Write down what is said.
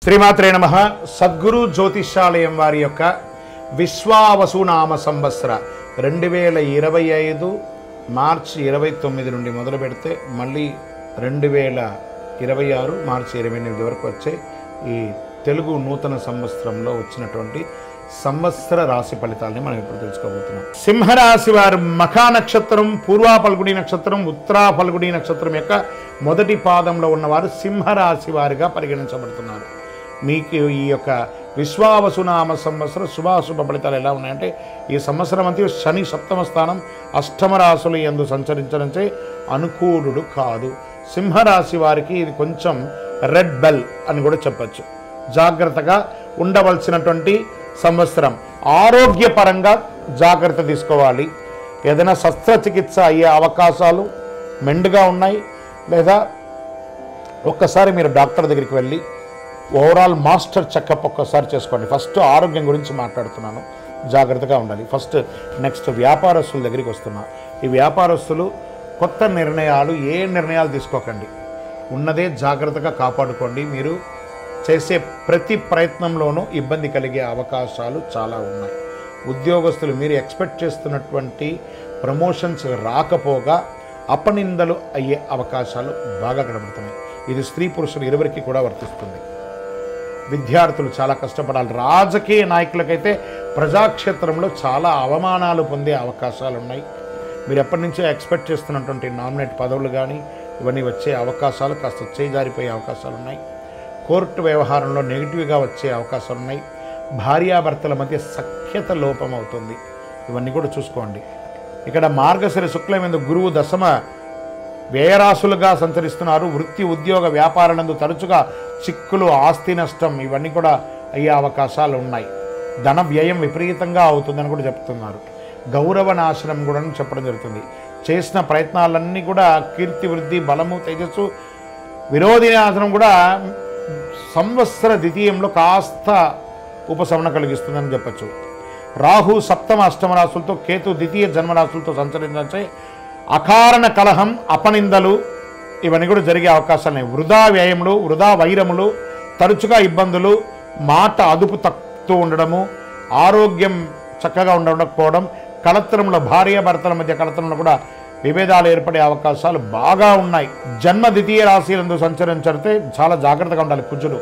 శ్రీమాత్రే నమః. సద్గురు జ్యోతిష్యాలయం వారి యొక్క విశ్వావసునామ సంవత్సర 2025 మార్చి 29 నుండి మొదలు పెడితే మళ్ళీ 2026 మార్చి 28 వరకు వచ్చే ఈ తెలుగు నూతన సంవత్సరంలో వచ్చినటువంటి సంవత్సర రాశి ఫలితాలని మనం ఇప్పుడు తెలుసుకోబోతున్నాం. సింహరాశి వారు మఖా నక్షత్రం, పూర్వా ఫల్గుణి నక్షత్రం, ఉత్తరా ఫల్గుణి నక్షత్రం యొక్క మొదటి పాదంలో ఉన్నవారు సింహరాశి వారిగా పరిగణించబడుతున్నారు. మీకు ఈ యొక్క విశ్వావసునామ సంవత్సరం శుభాశుభ ఫలితాలు ఎలా ఉన్నాయంటే, ఈ సంవత్సరం అంతా శని సప్తమ స్థానం అష్టమ రాశులు యందు సంచరించడంచే అనుకూలుడు కాదు. సింహరాశి వారికి ఇది కొంచెం రెడ్ బెల్ అని కూడా చెప్పచ్చు. జాగ్రత్తగా ఉండవలసినటువంటి సంవత్సరం. ఆరోగ్యపరంగా జాగ్రత్త తీసుకోవాలి. ఏదైనా శస్త్రచికిత్స అయ్యే అవకాశాలు మెండుగా ఉన్నాయి. లేదా ఒక్కసారి మీరు డాక్టర్ దగ్గరికి వెళ్ళి ఓవరాల్ మాస్టర్ చెకప్ ఒక్కసారి చేసుకోండి. ఫస్ట్ ఆరోగ్యం గురించి మాట్లాడుతున్నాను, జాగ్రత్తగా ఉండాలి. నెక్స్ట్ వ్యాపారస్తుల దగ్గరికి వస్తున్నా. ఈ వ్యాపారస్తులు కొత్త నిర్ణయాలు ఏ నిర్ణయాలు తీసుకోకండి, ఉన్నదే జాగ్రత్తగా కాపాడుకోండి. మీరు చేసే ప్రతి ప్రయత్నంలోనూ ఇబ్బంది కలిగే అవకాశాలు చాలా ఉన్నాయి. ఉద్యోగస్తులు మీరు ఎక్స్పెక్ట్ చేస్తున్నటువంటి ప్రమోషన్స్ రాకపోగా అపనిందలు అయ్యే అవకాశాలు బాగా కనబడుతున్నాయి. ఇది స్త్రీ పురుషులు ఇరువురికి కూడా వర్తిస్తుంది. విద్యార్థులు చాలా కష్టపడాలి. రాజకీయ నాయకులకైతే ప్రజాక్షేత్రంలో చాలా అవమానాలు పొందే అవకాశాలు ఉన్నాయి. మీరు ఎప్పటి నుంచో ఎక్స్పెక్ట్ చేస్తున్నటువంటి నామినేట్ పదవులు కానీ ఇవన్నీ వచ్చే అవకాశాలు కాస్త చేజారిపోయే అవకాశాలు ఉన్నాయి. కోర్టు వ్యవహారంలో నెగిటివ్గా వచ్చే అవకాశాలు ఉన్నాయి. భార్యాభర్తల మధ్య సఖ్యత లోపం అవుతుంది. ఇవన్నీ కూడా చూసుకోండి. ఇక్కడ మార్గశిర శుక్లమందు గురువు దశమ వ్యయరాశులుగా సంచరిస్తున్నారు. వృత్తి ఉద్యోగ వ్యాపారాలందు తరచుగా చిక్కులు, ఆస్తి నష్టం ఇవన్నీ కూడా అయ్యే అవకాశాలు ఉన్నాయి. ధన వ్యయం విపరీతంగా అవుతుందని కూడా చెప్తున్నారు. గౌరవ నాశనం కూడా చెప్పడం జరుగుతుంది. చేసిన ప్రయత్నాలన్నీ కూడా కీర్తి వృద్ధి, బలము, తేజస్సు, విరోధి నాశనం కూడా సంవత్సర ద్వితీయంలో కాస్త ఉపశమనం కలిగిస్తుందని చెప్పచ్చు. రాహు సప్తమ అష్టమ రాశులతో, కేతు ద్వితీయ జన్మరాశులతో సంచరించే అకారణ కలహం, అపనిందలు ఇవన్నీ కూడా జరిగే అవకాశాలు ఉన్నాయి. వృధా వ్యయములు, వృధా వైరములు, తరచుగా ఇబ్బందులు, మాట అదుపు తక్కుతూ ఉండడము, ఆరోగ్యం చక్కగా ఉండకపోవడం, కలత్రంలో భార్యాభర్తల మధ్య కలత్రంలో కూడా విభేదాలు ఏర్పడే అవకాశాలు బాగా ఉన్నాయి. జన్మ ద్వితీయ రాశి నందు సంచరించితే చాలా జాగ్రత్తగా ఉండాలి. కుజుడు